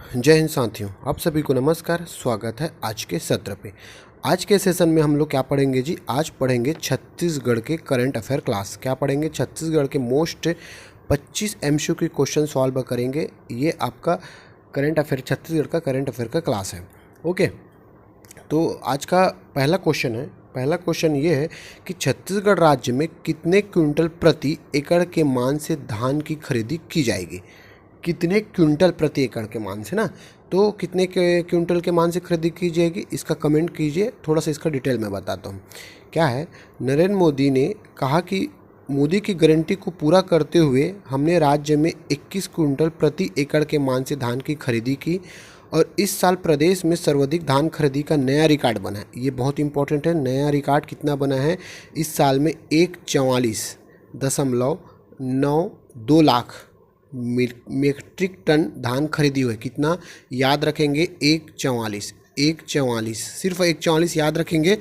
जय हिंद साथियों, आप सभी को नमस्कार। स्वागत है आज के सत्र पे। आज के सेशन में हम लोग क्या पढ़ेंगे जी? आज पढ़ेंगे छत्तीसगढ़ के करंट अफेयर क्लास। क्या पढ़ेंगे? छत्तीसगढ़ के मोस्ट 25 एमसीक्यू के क्वेश्चन सॉल्व करेंगे। ये आपका करंट अफेयर, छत्तीसगढ़ का करंट अफेयर का क्लास है। ओके, तो आज का पहला क्वेश्चन है। पहला क्वेश्चन ये है कि छत्तीसगढ़ राज्य में कितने क्विंटल प्रति एकड़ के मान से धान की खरीदी की जाएगी? कितने क्विंटल प्रति एकड़ के मान से ना, तो कितने क्विंटल के मान से खरीदी की जाएगी, इसका कमेंट कीजिए। थोड़ा सा इसका डिटेल में बताता हूँ। क्या है, नरेंद्र मोदी ने कहा कि मोदी की गारंटी को पूरा करते हुए हमने राज्य में 21 क्विंटल प्रति एकड़ के मान से धान की खरीदी की और इस साल प्रदेश में सर्वाधिक धान खरीदी का नया रिकॉर्ड बना है। ये बहुत इंपॉर्टेंट है। नया रिकॉर्ड कितना बना है इस साल में? 144.92 लाख मीट्रिक टन धान खरीदी हुई है। कितना याद रखेंगे? 144 सिर्फ 144 याद रखेंगे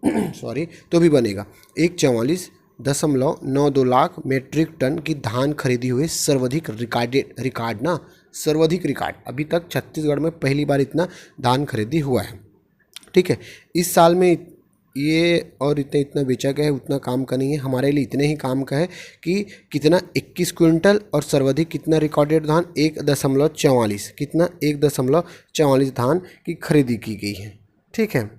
सॉरी, तो भी बनेगा। 144.92 लाख मीट्रिक टन की धान खरीदी हुई। सर्वाधिक रिकॉर्ड ना, सर्वाधिक रिकॉर्ड। अभी तक छत्तीसगढ़ में पहली बार इतना धान खरीदी हुआ है। ठीक है, इस साल में ये और इतना बेचा गया है, उतना काम का नहीं है। हमारे लिए इतने ही काम का है कि कितना 21 क्विंटल और सर्वाधिक कितना रिकॉर्डेड धान 1.44, कितना 1.44 धान की खरीदी की गई है। ठीक है,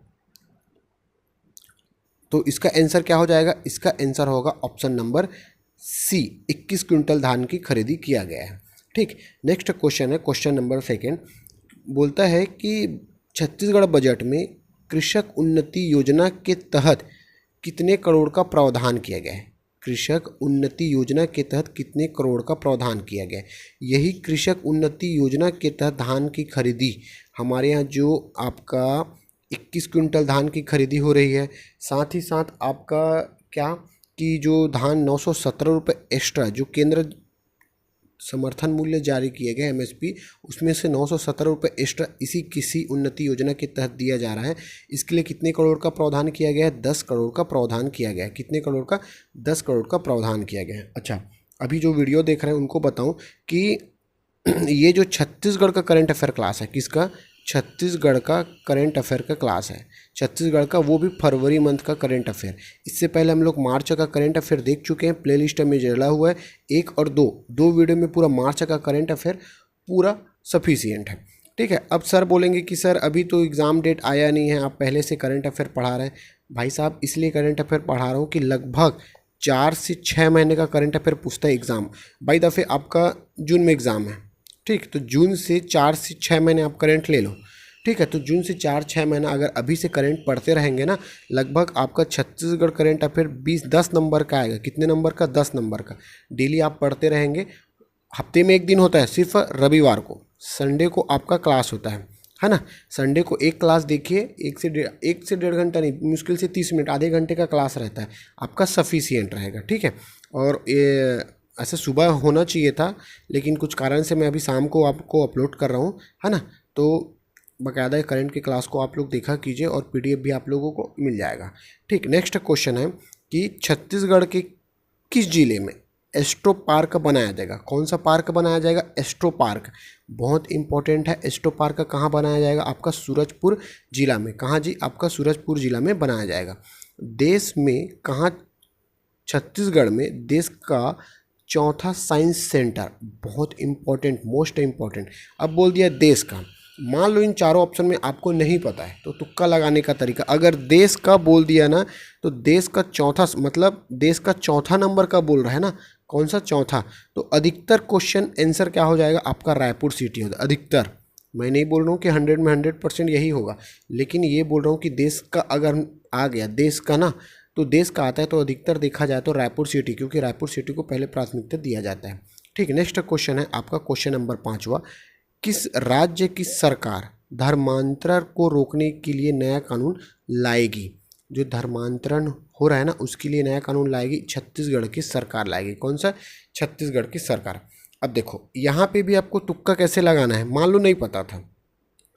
तो इसका आंसर क्या हो जाएगा? इसका आंसर होगा ऑप्शन नंबर सी, 21 क्विंटल धान की खरीदी किया गया है। ठीक, नेक्स्ट क्वेश्चन है, क्वेश्चन नंबर सेकेंड। बोलता है कि छत्तीसगढ़ बजट में कृषक उन्नति योजना के तहत कितने करोड़ का प्रावधान किया गया है? कृषक उन्नति योजना के तहत कितने करोड़ का प्रावधान किया गया है? यही कृषक उन्नति योजना के तहत धान की खरीदी, हमारे यहाँ जो आपका 21 क्विंटल धान की खरीदी हो रही है, साथ ही साथ आपका क्या कि जो धान 917 रुपये एक्स्ट्रा जो केंद्र समर्थन मूल्य जारी किए गए एमएसपी, उसमें से 917 रुपये एक्स्ट्रा इसी किसी उन्नति योजना के तहत दिया जा रहा है। इसके लिए कितने करोड़ का प्रावधान किया गया है? 10 करोड़ का प्रावधान किया गया है। कितने करोड़ का? 10 करोड़ का प्रावधान किया गया है। अच्छा, अभी जो वीडियो देख रहे हैं उनको बताऊं कि ये जो छत्तीसगढ़ का करंट अफेयर क्लास है, किसका? छत्तीसगढ़ का करंट अफेयर का क्लास है। छत्तीसगढ़ का, वो भी फरवरी मंथ का करंट अफेयर। इससे पहले हम लोग मार्च का करंट अफेयर देख चुके हैं, प्लेलिस्ट में डला हुआ है। 1 और 2 वीडियो में पूरा मार्च का करंट अफेयर पूरा सफिशियंट है। ठीक है, अब सर बोलेंगे कि सर अभी तो एग्ज़ाम डेट आया नहीं है, आप पहले से करंट अफेयर पढ़ा रहे हैं। भाई साहब, इसलिए करंट अफेयर पढ़ा रहा हूँ कि लगभग 4 से 6 महीने का करंट अफेयर पूछता है एग्ज़ाम। बाई दफ़े आपका जून में एग्ज़ाम है। ठीक, तो जून से 4 से 6 महीने आप करंट ले लो। ठीक है, तो जून से 4-6 महीना अगर अभी से करंट पढ़ते रहेंगे ना, लगभग आपका छत्तीसगढ़ करंट अफेयर 10 नंबर का आएगा। कितने नंबर का? 10 नंबर का। डेली आप पढ़ते रहेंगे। हफ्ते में एक दिन होता है, सिर्फ रविवार को, संडे को आपका क्लास होता है ना। संडे को एक क्लास देखिए, 1 से 1.5 घंटा नहीं, मुश्किल से 30 मिनट, आधे घंटे का क्लास रहता है, आपका सफिशियंट रहेगा। ठीक है, और ये ऐसे सुबह होना चाहिए था, लेकिन कुछ कारण से मैं अभी शाम को आपको अपलोड कर रहा हूँ, है ना। तो बाकायदा करंट की क्लास को आप लोग देखा कीजिए और पीडीएफ भी आप लोगों को मिल जाएगा। ठीक, नेक्स्ट क्वेश्चन है कि छत्तीसगढ़ के किस जिले में एस्ट्रो पार्क बनाया जाएगा? कौन सा पार्क बनाया जाएगा? एस्ट्रो पार्क, बहुत इंपॉर्टेंट है। एस्ट्रो पार्क कहाँ बनाया जाएगा? आपका सूरजपुर जिला में। कहाँ जी? आपका सूरजपुर जिला में बनाया जाएगा। देश में कहाँ? छत्तीसगढ़ में देश का चौथा साइंस सेंटर, बहुत इंपॉर्टेंट, मोस्ट इंपॉर्टेंट। अब बोल दिया देश का, मान लो इन चारों ऑप्शन में आपको नहीं पता है तो तुक्का लगाने का तरीका, अगर देश का बोल दिया ना तो देश का चौथा, मतलब देश का चौथा नंबर का बोल रहा है ना, कौन सा? चौथा। तो अधिकतर क्वेश्चन आंसर क्या हो जाएगा? आपका रायपुर सिटी होगा। अधिकतर, मैं नहीं बोल रहा हूँ कि 100 में 100% यही होगा, लेकिन ये बोल रहा हूँ कि देश का अगर आ गया, देश का ना, तो देश का आता है तो अधिकतर देखा जाए तो रायपुर सिटी, क्योंकि रायपुर सिटी को पहले प्राथमिकता दिया जाता है। ठीक, नेक्स्ट क्वेश्चन है आपका क्वेश्चन नंबर 5वां। किस राज्य की सरकार धर्मांतरण को रोकने के लिए नया कानून लाएगी? जो धर्मांतरण हो रहा है ना, उसके लिए नया कानून लाएगी छत्तीसगढ़ की सरकार लाएगी। कौन सा? छत्तीसगढ़ की सरकार। अब देखो, यहाँ पे भी आपको तुक्का कैसे लगाना है, मान लो नहीं पता था,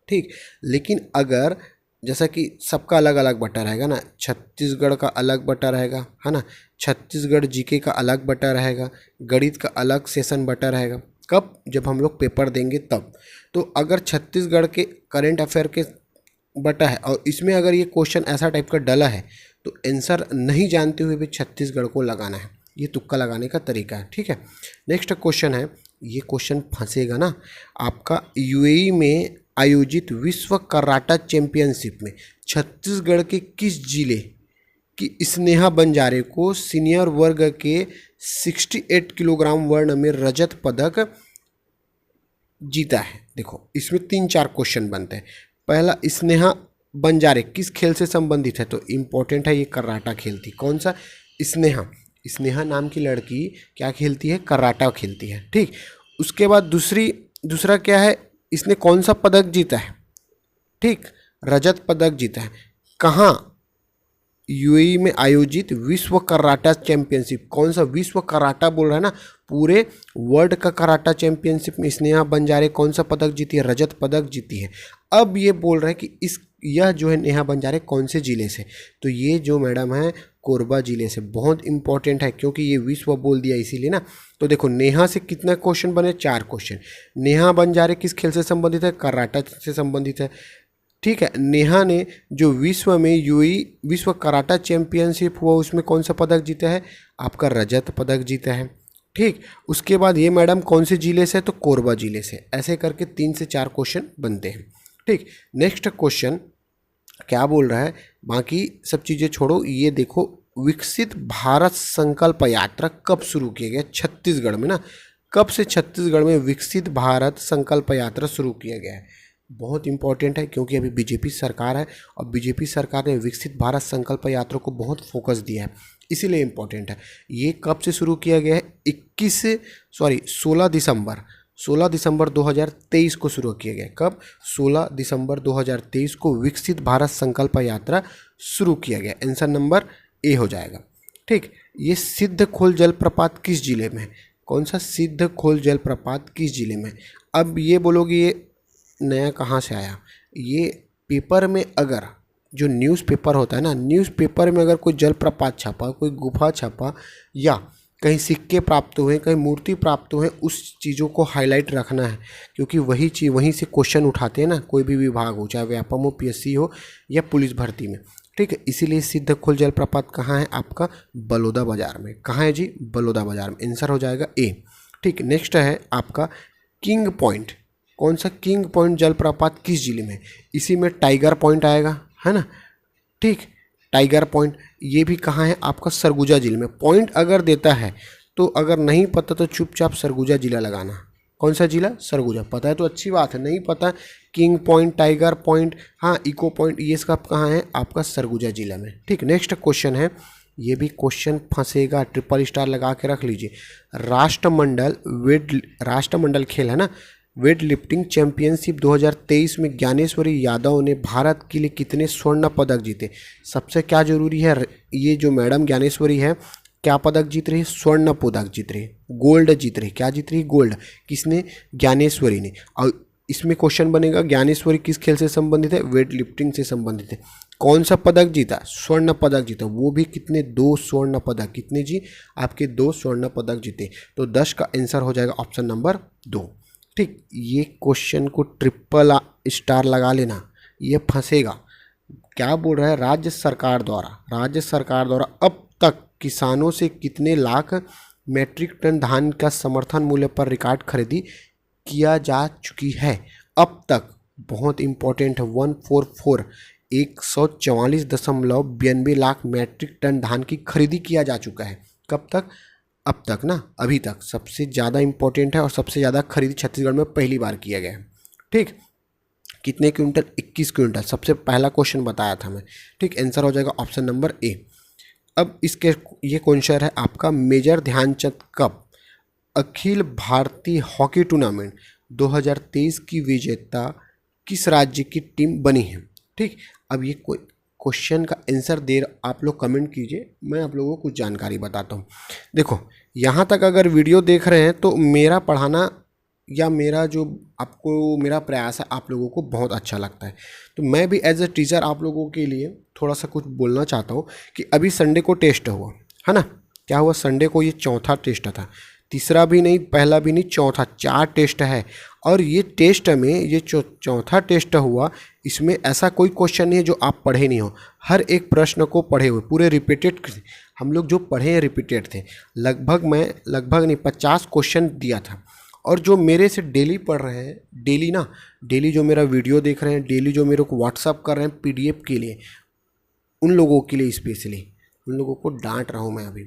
ठीक, लेकिन अगर जैसा कि सबका अलग अलग बटा रहेगा ना, छत्तीसगढ़ का अलग बटा रहेगा, है ना, छत्तीसगढ़ जीके का अलग बटा रहेगा, गणित का अलग सेशन बटा रहेगा, कब? जब हम लोग पेपर देंगे तब। तो अगर छत्तीसगढ़ के करेंट अफेयर के बटा है और इसमें अगर ये क्वेश्चन ऐसा टाइप का डला है तो आंसर नहीं जानते हुए भी छत्तीसगढ़ को लगाना है। ये तुक्का लगाने का तरीका है, ठीक है। नेक्स्ट क्वेश्चन है, ये क्वेश्चन फंसेगा ना आपका। यूएई में आयोजित विश्व कराटा चैंपियनशिप में छत्तीसगढ़ के किस जिले की स्नेहा बंजारे को सीनियर वर्ग के 68 किलोग्राम वर्ण में रजत पदक जीता है? देखो इसमें 3-4 क्वेश्चन बनते हैं। पहला, स्नेहा बंजारे किस खेल से संबंधित है? तो इम्पोर्टेंट है, ये कराटा खेलती। कौन सा? स्नेहा नाम की लड़की क्या खेलती है? कराटा खेलती है, ठीक। उसके बाद दूसरा क्या है, इसने कौन सा पदक जीता है? ठीक, रजत पदक जीता है। कहाँ? यूएई में आयोजित विश्व कराटा चैंपियनशिप। कौन सा? विश्व कराटा बोल रहा है ना, पूरे वर्ल्ड का कराटा चैंपियनशिप में स्नेहा बंजारे कौन सा पदक जीती है? रजत पदक जीती है। अब ये बोल रहा है कि यह जो है नेहा बंजारे कौन से ज़िले से? तो ये जो मैडम है कोरबा ज़िले से। बहुत इंपॉर्टेंट है क्योंकि ये विश्व बोल दिया इसीलिए ना। तो देखो नेहा से कितना क्वेश्चन बने? 4 क्वेश्चन। नेहा बंजारे किस खेल से संबंधित है? कराटा से संबंधित है, ठीक है। नेहा ने जो विश्व में यूएई विश्व कराटा चैंपियनशिप हुआ उसमें कौन सा पदक जीता है? आपका रजत पदक जीता है, ठीक। उसके बाद ये मैडम कौन से ज़िले से? तो कोरबा ज़िले से। ऐसे करके 3 से 4 क्वेश्चन बनते हैं, ठीक। नेक्स्ट क्वेश्चन क्या बोल रहा है? बाकी सब चीज़ें छोड़ो, ये देखो विकसित भारत संकल्प यात्रा कब शुरू किया गया? छत्तीसगढ़ में ना। कब से छत्तीसगढ़ में विकसित भारत संकल्प यात्रा शुरू किया गया है? बहुत इंपॉर्टेंट है क्योंकि अभी बीजेपी सरकार है और बीजेपी सरकार ने विकसित भारत संकल्प यात्रा को बहुत फोकस दिया है, इसीलिए इम्पोर्टेंट है। ये कब से शुरू किया गया है? 16 दिसंबर 2023 को शुरू किया गया। कब? 16 दिसंबर 2023 को विकसित भारत संकल्प यात्रा शुरू किया गया। आंसर नंबर ए हो जाएगा, ठीक। ये सिद्धखोल जलप्रपात किस जिले में है? कौन सा? सिद्धखोल जलप्रपात किस जिले में? अब ये बोलोगे ये नया कहाँ से आया? ये पेपर में अगर जो न्यूज़पेपर होता है ना, न्यूज़पेपर में अगर कोई जलप्रपात छपा, कोई गुफा छपा या कहीं सिक्के प्राप्त हुए, कहीं मूर्ति प्राप्त हुए, उस चीज़ों को हाईलाइट रखना है क्योंकि वही चीज़ वहीं से क्वेश्चन उठाते हैं ना, कोई भी विभाग हो, चाहे व्यापम हो, पीएससी हो या पुलिस भर्ती में, ठीक है। इसीलिए सिद्धखोल जलप्रपात कहाँ है? आपका बलौदा बाजार में। कहाँ है जी? बलौदा बाजार में। आंसर हो जाएगा ए, ठीक। नेक्स्ट है आपका किंग पॉइंट। कौन सा? किंग पॉइंट जलप्रपात किस जिले में? इसी में टाइगर पॉइंट आएगा, है ना, ठीक। टाइगर पॉइंट ये भी कहाँ है? आपका सरगुजा जिले में। पॉइंट अगर देता है तो अगर नहीं पता तो चुपचाप सरगुजा जिला लगाना। कौन सा जिला? सरगुजा। पता है तो अच्छी बात है, नहीं पता किंग पॉइंट, टाइगर पॉइंट, हाँ इको पॉइंट, ये सब कहाँ है? आपका सरगुजा जिला में, ठीक। नेक्स्ट क्वेश्चन है, ये भी क्वेश्चन फंसेगा, ट्रिपल स्टार लगा के रख लीजिए। राष्ट्रमंडल खेल है ना, वेट लिफ्टिंग चैंपियनशिप 2023 में ज्ञानेश्वरी यादव ने भारत के लिए कितने स्वर्ण पदक जीते? सबसे क्या जरूरी है, ये जो मैडम ज्ञानेश्वरी है क्या पदक जीत रही है? स्वर्ण पदक जीत रही है, गोल्ड जीत रही है। क्या जीत रही है? गोल्ड। किसने? ज्ञानेश्वरी ने। और इसमें क्वेश्चन बनेगा ज्ञानेश्वरी किस खेल से संबंधित है? वेट लिफ्टिंग से संबंधित है। कौन सा पदक जीता? स्वर्ण पदक जीता। वो भी कितने? 2 स्वर्ण पदक। कितने जी? आपके 2 स्वर्ण पदक जीते। तो 10 का आंसर हो जाएगा ऑप्शन नंबर 2, ठीक। ये क्वेश्चन को ट्रिपल स्टार लगा लेना, ये फंसेगा। क्या बोल रहा है? राज्य सरकार द्वारा अब तक किसानों से कितने लाख मीट्रिक टन धान का समर्थन मूल्य पर रिकॉर्ड खरीदी किया जा चुकी है? अब तक। बहुत इंपॉर्टेंट है, 144.92 लाख मीट्रिक टन धान की खरीदी किया जा चुका है। कब तक? अब तक ना, अभी तक। सबसे ज़्यादा इंपॉर्टेंट है और सबसे ज़्यादा खरीदी छत्तीसगढ़ में पहली बार किया गया है, ठीक। कितने क्विंटल? 21 क्विंटल। सबसे पहला क्वेश्चन बताया था मैं, ठीक। आंसर हो जाएगा ऑप्शन नंबर ए। अब इसके ये क्वेश्चन है आपका, major Dhyanchand cup Akhil Bharatiya hockey tournament 2023 की विजेता किस राज्य की टीम बनी है, ठीक। अब ये कोई क्वेश्चन का आंसर आप लोग कमेंट कीजिए, मैं आप लोगों को कुछ जानकारी बताता हूँ। देखो यहाँ तक अगर वीडियो देख रहे हैं तो मेरा पढ़ाना या मेरा जो आपको मेरा प्रयास है आप लोगों को बहुत अच्छा लगता है। तो मैं भी एज ए टीचर आप लोगों के लिए थोड़ा सा कुछ बोलना चाहता हूँ कि अभी संडे को टेस्ट हुआ है ना। क्या हुआ? संडे को ये चौथा टेस्ट था। तीसरा भी नहीं, पहला भी नहीं, चौथा, 4 टेस्ट है। और ये टेस्ट में ये चौथा टेस्ट हुआ, इसमें ऐसा कोई क्वेश्चन नहीं है जो आप पढ़े नहीं हो। हर एक प्रश्न को पढ़े हुए, पूरे रिपीटेड हम लोग जो पढ़े हैं रिपीटेड थे। लगभग नहीं 50 क्वेश्चन दिया था। और जो मेरे से डेली पढ़ रहे हैं, डेली जो मेरा वीडियो देख रहे हैं, डेली जो मेरे को व्हाट्सअप कर रहे हैं PDF के लिए, उन लोगों के लिए स्पेशली उन लोगों को डांट रहा हूँ मैं अभी।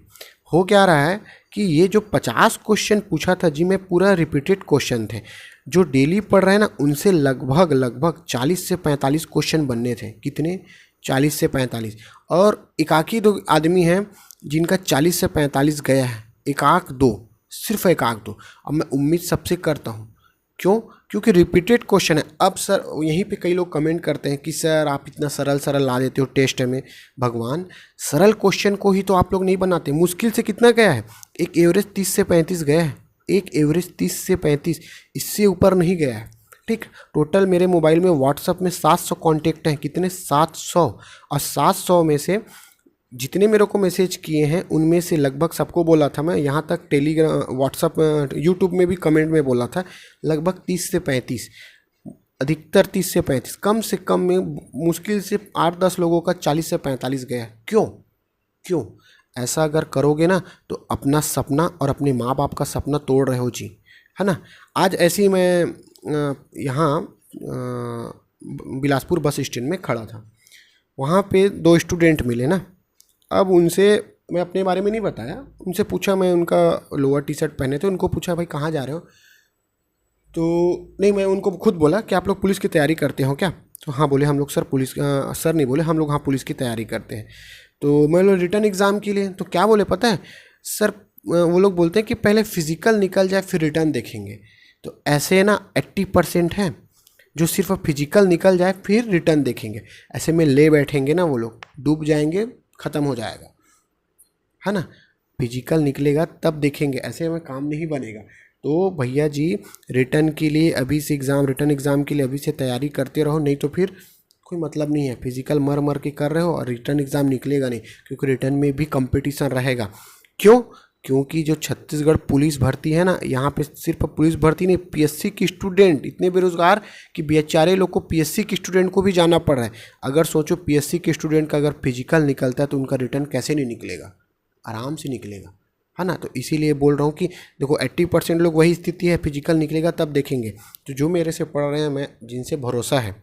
हो क्या रहा है कि ये जो 50 क्वेश्चन पूछा था जी, मैं पूरा रिपीटेड क्वेश्चन थे। जो डेली पढ़ रहे हैं ना, उनसे लगभग 40 से 45 क्वेश्चन बनने थे। कितने? 40 से 45। और एकाकी 2 आदमी हैं जिनका 40 से 45 गया है, सिर्फ एक आध दो। अब मैं उम्मीद सबसे करता हूँ, क्यों? क्योंकि रिपीटेड क्वेश्चन है। अब सर यहीं पे कई लोग कमेंट करते हैं कि सर आप इतना सरल ला देते हो टेस्ट में। भगवान, सरल क्वेश्चन को ही तो आप लोग नहीं बनाते। मुश्किल से कितना गया है? एक एवरेज 30 से 35 गया है, एक एवरेज 30 से 35, इससे ऊपर नहीं गया है। ठीक, टोटल मेरे मोबाइल में व्हाट्सअप में 700 कॉन्टेक्ट हैं। कितने? 700। और 700 में से जितने मेरे को मैसेज किए हैं, उनमें से लगभग सबको बोला था मैं, यहाँ तक टेलीग्राम, व्हाट्सअप, यूट्यूब में भी कमेंट में बोला था, लगभग 30 से 35, अधिकतर 30 से 35, कम से कम में मुश्किल से 8-10 लोगों का 40 से 45 गया। क्यों? ऐसा अगर करोगे ना तो अपना सपना और अपने माँ बाप का सपना तोड़ रहे हो जी, है ना। आज ऐसे ही मैं यहाँ बिलासपुर बस स्टैंड में खड़ा था। वहाँ पे 2 स्टूडेंट मिले ना। अब उनसे मैं अपने बारे में नहीं बताया, उनसे पूछा, मैं उनका लोअर टी-शर्ट पहने थे, उनको पूछा भाई कहाँ जा रहे हो? तो नहीं, मैं उनको खुद बोला कि आप लोग पुलिस की तैयारी करते हो क्या? तो हाँ बोले हम लोग सर पुलिस, सर नहीं बोले, हम लोग हाँ पुलिस की तैयारी करते हैं। तो मैं लोग रिटर्न एग्ज़ाम के लिए, तो क्या बोले पता है सर? वो लोग बोलते हैं कि पहले फिजिकल निकल जाए फिर रिटर्न देखेंगे। तो ऐसे ना 80% है जो सिर्फ फिजिकल निकल जाए फिर रिटर्न देखेंगे। ऐसे में ले बैठेंगे ना, वो लोग डूब जाएंगे, ख़त्म हो जाएगा, है ना। फिजिकल निकलेगा तब देखेंगे, ऐसे में काम नहीं बनेगा। तो भैया जी, रिटर्न के लिए अभी से रिटर्न एग्ज़ाम के लिए अभी से तैयारी करते रहो, नहीं तो फिर कोई मतलब नहीं है। फिजिकल मर के कर रहे हो और रिटर्न एग्ज़ाम निकलेगा नहीं, क्योंकि रिटर्न में भी कंपटीशन रहेगा। क्योंकि जो छत्तीसगढ़ पुलिस भर्ती है ना, यहाँ पे सिर्फ पुलिस भर्ती नहीं, PSC की स्टूडेंट इतने बेरोजगार कि बेचारे लोग को PSC की स्टूडेंट को भी जाना पड़ रहा है। अगर सोचो PSC के स्टूडेंट का अगर फिजिकल निकलता है तो उनका रिटर्न कैसे नहीं निकलेगा? आराम से निकलेगा, है ना। तो इसीलिए बोल रहा हूँ कि देखो 80% लोग वही स्थिति है, फिजिकल निकलेगा तब देखेंगे। तो जो मेरे से पढ़ रहे हैं, मैं जिनसे भरोसा है,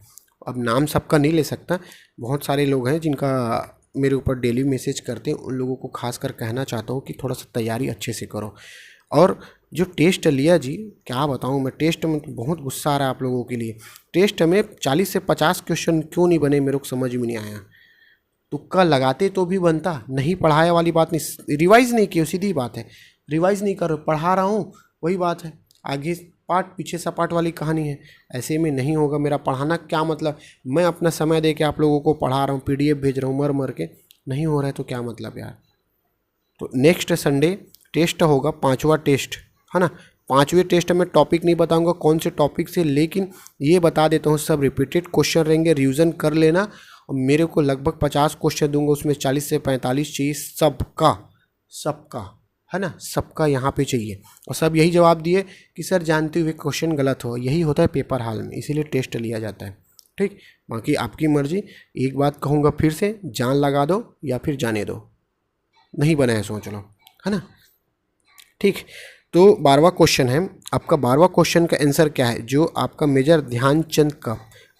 अब नाम सबका नहीं ले सकता, बहुत सारे लोग हैं जिनका मेरे ऊपर डेली मैसेज करते हैं, उन लोगों को खास कर कहना चाहता हूँ कि थोड़ा सा तैयारी अच्छे से करो। और जो टेस्ट लिया जी, क्या बताऊँ मैं, टेस्ट में तो बहुत गुस्सा आ रहा है आप लोगों के लिए। टेस्ट में 40 से 50 क्वेश्चन क्यों नहीं बने, मेरे को समझ में नहीं आया। तुक्का लगाते तो भी बनता, नहीं पढ़ाया वाली बात नहीं, रिवाइज़ नहीं किया, सीधी बात है। रिवाइज़ नहीं कर, पढ़ा रहा हूँ वही बात है, आगे पार्ट पीछे सपाट वाली कहानी है। ऐसे में नहीं होगा मेरा पढ़ाना, क्या मतलब? मैं अपना समय दे के आप लोगों को पढ़ा रहा हूँ, PDF भेज रहा हूँ मर के, नहीं हो रहा है तो क्या मतलब यार। तो नेक्स्ट संडे टेस्ट होगा, 5वां टेस्ट, है ना। 5वें टेस्ट में टॉपिक नहीं बताऊंगा कौन से टॉपिक से, लेकिन ये बता देता हूँ सब रिपीटेड क्वेश्चन रहेंगे, रिवीजन कर लेना। और मेरे को लगभग 50 क्वेश्चन दूंगा, उसमें 40 से 45 चाहिए सबका, है ना, सबका यहाँ पे चाहिए। और सब यही जवाब दिए कि सर जानते हुए क्वेश्चन गलत हो। यही होता है पेपर हाल में, इसीलिए टेस्ट लिया जाता है। ठीक, बाकी आपकी मर्जी। एक बात कहूँगा फिर से, जान लगा दो या फिर जाने दो, नहीं बना है सोच लो, है ना। ठीक, तो 12वां क्वेश्चन है आपका। 12वां क्वेश्चन का आंसर क्या है? जो आपका मेजर ध्यानचंद का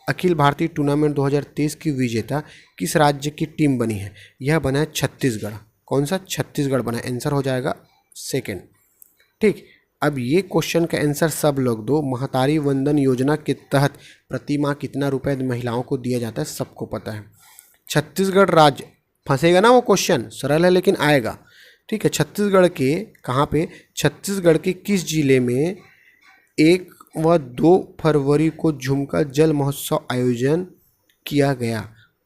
अखिल भारतीय टूर्नामेंट 2023 की विजेता किस राज्य की टीम बनी है? यह बना है छत्तीसगढ़। कौन सा? छत्तीसगढ़ बना है। आंसर हो जाएगा सेकंड। ठीक, अब ये क्वेश्चन का आंसर सब लोग दो। महतारी वंदन योजना के तहत प्रति माह कितना रुपए महिलाओं को दिया जाता है? सबको पता है। छत्तीसगढ़ राज्य, फंसेगा ना वो क्वेश्चन, सरल है लेकिन आएगा। ठीक है, छत्तीसगढ़ के कहाँ पे? छत्तीसगढ़ के किस जिले में 1 व 2 फरवरी को झुमका जल महोत्सव आयोजन किया गया?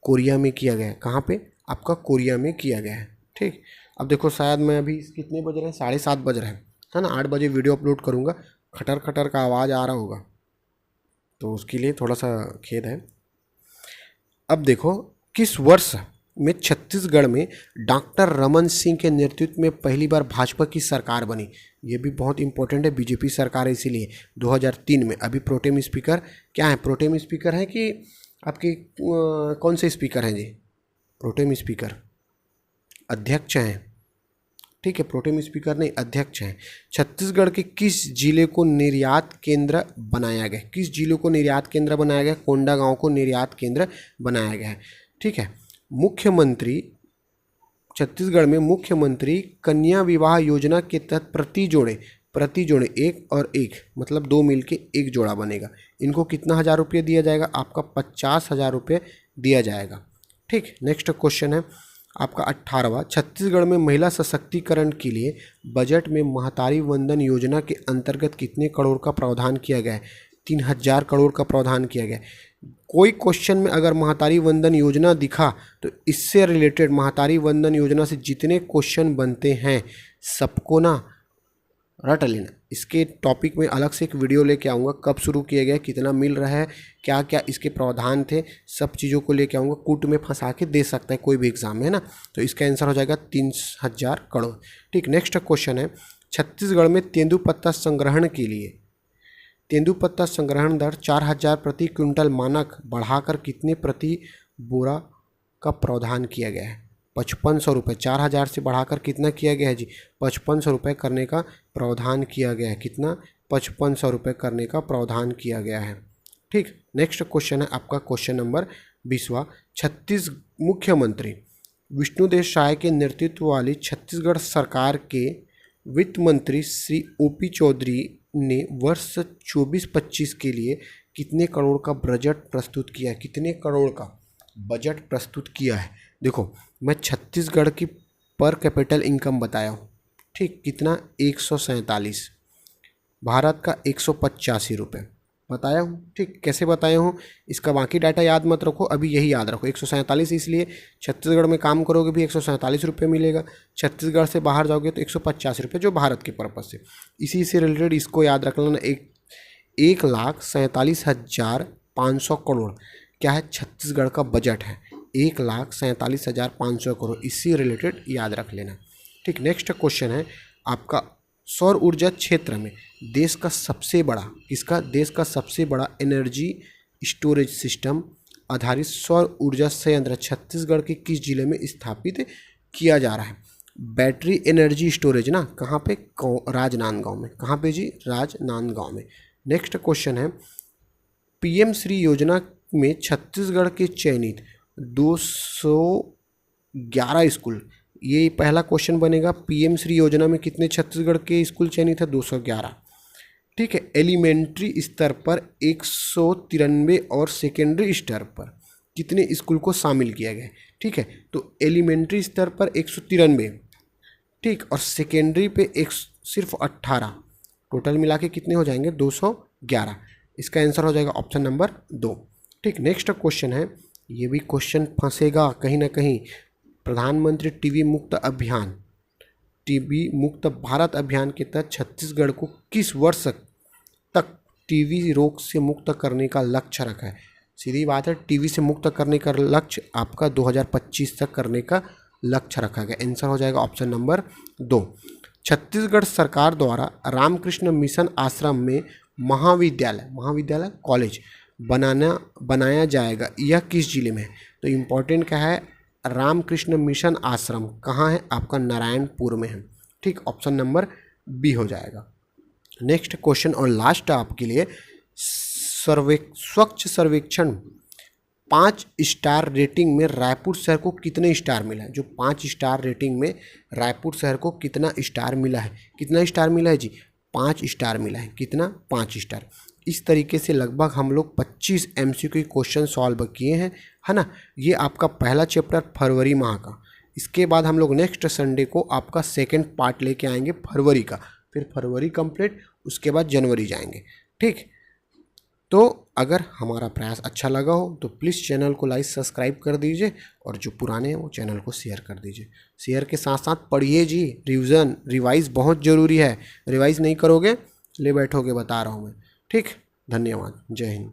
कोरिया में किया गया। कहाँ पे? आपका कोरिया में किया गया है। ठीक, अब देखो शायद मैं अभी कितने बज रहे हैं? 7:30 बज रहे हैं, है ना। 8 बजे वीडियो अपलोड करूँगा, खटर खटर का आवाज़ आ रहा होगा तो उसके लिए थोड़ा सा खेद है। अब देखो, किस वर्ष में छत्तीसगढ़ में डॉक्टर रमन सिंह के नेतृत्व में पहली बार भाजपा की सरकार बनी? ये भी बहुत इंपॉर्टेंट है, बीजेपी सरकार है इसीलिए 2003 में। अभी प्रोटेम स्पीकर क्या है? प्रोटेम स्पीकर है कि आपके कौन से स्पीकर हैं जी? प्रोटेम स्पीकर अध्यक्ष हैं, ठीक है, प्रोटेम स्पीकर नहीं, अध्यक्ष हैं। छत्तीसगढ़ के किस जिले को निर्यात केंद्र बनाया गया? किस जिले को निर्यात केंद्र बनाया गया? कोंडागांव को निर्यात केंद्र बनाया गया है, ठीक है। मुख्यमंत्री छत्तीसगढ़ में मुख्यमंत्री कन्या विवाह योजना के तहत प्रति जोड़े एक और एक मतलब 2 मिलके एक जोड़ा बनेगा। इनको कितना 1000 रुपये दिया जाएगा? आपका 50,000 रुपये दिया जाएगा, ठीक। नेक्स्ट क्वेश्चन है आपका 18वां, छत्तीसगढ़ में महिला सशक्तिकरण के लिए बजट में महतारी वंदन योजना के अंतर्गत कितने करोड़ का प्रावधान किया गया है? 3000 करोड़ का प्रावधान किया गया है। कोई क्वेश्चन में अगर महतारी वंदन योजना दिखा तो इससे रिलेटेड महतारी वंदन योजना से जितने क्वेश्चन बनते हैं सबको ना रट लेना। इसके टॉपिक में अलग से एक वीडियो लेके आऊँगा, कब शुरू किया गया, कितना मिल रहा है, क्या क्या इसके प्रावधान थे, सब चीज़ों को लेके आऊँगा। कूट में फंसा के दे सकता है कोई भी एग्जाम में, है ना। तो इसका आंसर हो जाएगा 3000 करोड़, ठीक। नेक्स्ट क्वेश्चन है, छत्तीसगढ़ में तेंदुपत्ता संग्रहण के लिए तेंदुपत्ता संग्रहण दर 4000 प्रति क्विंटल मानक बढ़ाकर कितने प्रति बोरा का प्रावधान किया गया है? 5500 रुपये। 4000 से बढ़ाकर कितना किया गया है जी? 5500 रुपये करने का प्रावधान किया गया है। कितना? 5500 रुपये करने का प्रावधान किया गया है, ठीक। नेक्स्ट क्वेश्चन है आपका क्वेश्चन नंबर 20वां, मुख्यमंत्री विष्णुदेव साय के नेतृत्व वाली छत्तीसगढ़ सरकार के वित्त मंत्री श्री OP चौधरी ने वर्ष 24-25 के लिए कितने करोड़ का बजट प्रस्तुत किया है? कितने करोड़ का बजट प्रस्तुत किया है? देखो, मैं छत्तीसगढ़ की पर कैपिटल इनकम बताया हूँ, ठीक। कितना? 147। भारत का 185 रुपये बताया हूँ, ठीक। कैसे बताया हूँ इसका बाकी डाटा याद मत रखो, अभी यही याद रखो। 147 इसलिए छत्तीसगढ़ में काम करोगे भी 147 रुपये मिलेगा, छत्तीसगढ़ से बाहर जाओगे तो 150 रुपये, जो भारत के पर्पज़ से। इसी से रिलेटेड इसको याद रख लेना, 1,47,500 करोड़ क्या है? छत्तीसगढ़ का बजट है 1,47,500 करोड़, इससे रिलेटेड याद रख लेना, ठीक। नेक्स्ट क्वेश्चन है आपका, सौर ऊर्जा क्षेत्र में देश का सबसे बड़ा एनर्जी स्टोरेज सिस्टम आधारित सौर ऊर्जा संयंत्र छत्तीसगढ़ के किस जिले में स्थापित किया जा रहा है? बैटरी एनर्जी स्टोरेज ना, कहाँ पे? राजनांदगांव में। कहाँ पे जी? राजनांदगांव में। नेक्स्ट क्वेश्चन है, PM श्री योजना में छत्तीसगढ़ के चयनित 211 स्कूल, ये पहला क्वेश्चन बनेगा। PM श्री योजना में कितने छत्तीसगढ़ के स्कूल चयनित है? 211, ठीक है। एलिमेंट्री स्तर पर 193 और सेकेंडरी स्तर पर कितने स्कूल को शामिल किया गया है? ठीक है, तो एलिमेंट्री स्तर पर 193, ठीक, और सेकेंडरी पे सिर्फ 18, टोटल मिला के कितने हो जाएंगे? 211। इसका आंसर हो जाएगा ऑप्शन नंबर 2, ठीक। नेक्स्ट क्वेश्चन है, ये भी क्वेश्चन फंसेगा कहीं ना कहीं। प्रधानमंत्री टीबी मुक्त भारत अभियान के तहत छत्तीसगढ़ को किस वर्ष तक टीबी रोग से मुक्त करने का लक्ष्य रखा है? सीधी बात है, टीबी से मुक्त करने का लक्ष्य आपका 2025 तक करने का लक्ष्य रखा गया। आंसर हो जाएगा ऑप्शन नंबर 2। छत्तीसगढ़ सरकार द्वारा रामकृष्ण मिशन आश्रम में महाविद्यालय कॉलेज बनाया जाएगा, यह किस जिले में है? तो इम्पोर्टेंट क्या है, रामकृष्ण मिशन आश्रम कहाँ है? आपका नारायणपुर में है, ठीक। ऑप्शन नंबर बी हो जाएगा। नेक्स्ट क्वेश्चन और लास्ट आपके लिए, स्वच्छ सर्वेक्षण 5 स्टार रेटिंग में रायपुर शहर को कितने स्टार मिला है? जो 5 स्टार रेटिंग में रायपुर शहर को कितना स्टार मिला है? कितना स्टार मिला है जी? 5 स्टार मिला है। कितना? 5 स्टार। इस तरीके से लगभग हम लोग 25 MCQ क्वेश्चन सॉल्व किए हैं, है ना। ये आपका पहला चैप्टर फरवरी माह का। इसके बाद हम लोग नेक्स्ट संडे को आपका सेकंड पार्ट लेके आएंगे फरवरी का, फिर फरवरी कंप्लीट, उसके बाद जनवरी जाएंगे, ठीक। तो अगर हमारा प्रयास अच्छा लगा हो तो प्लीज़ चैनल को लाइक सब्सक्राइब कर दीजिए, और जो पुराने हैं वो चैनल को शेयर कर दीजिए। शेयर के साथ साथ पढ़िए जी, रिवाइज़ बहुत ज़रूरी है। रिवाइज़ नहीं करोगे ले बैठोगे, बता रहा हूँ मैं, ठीक। धन्यवाद, जय हिंद।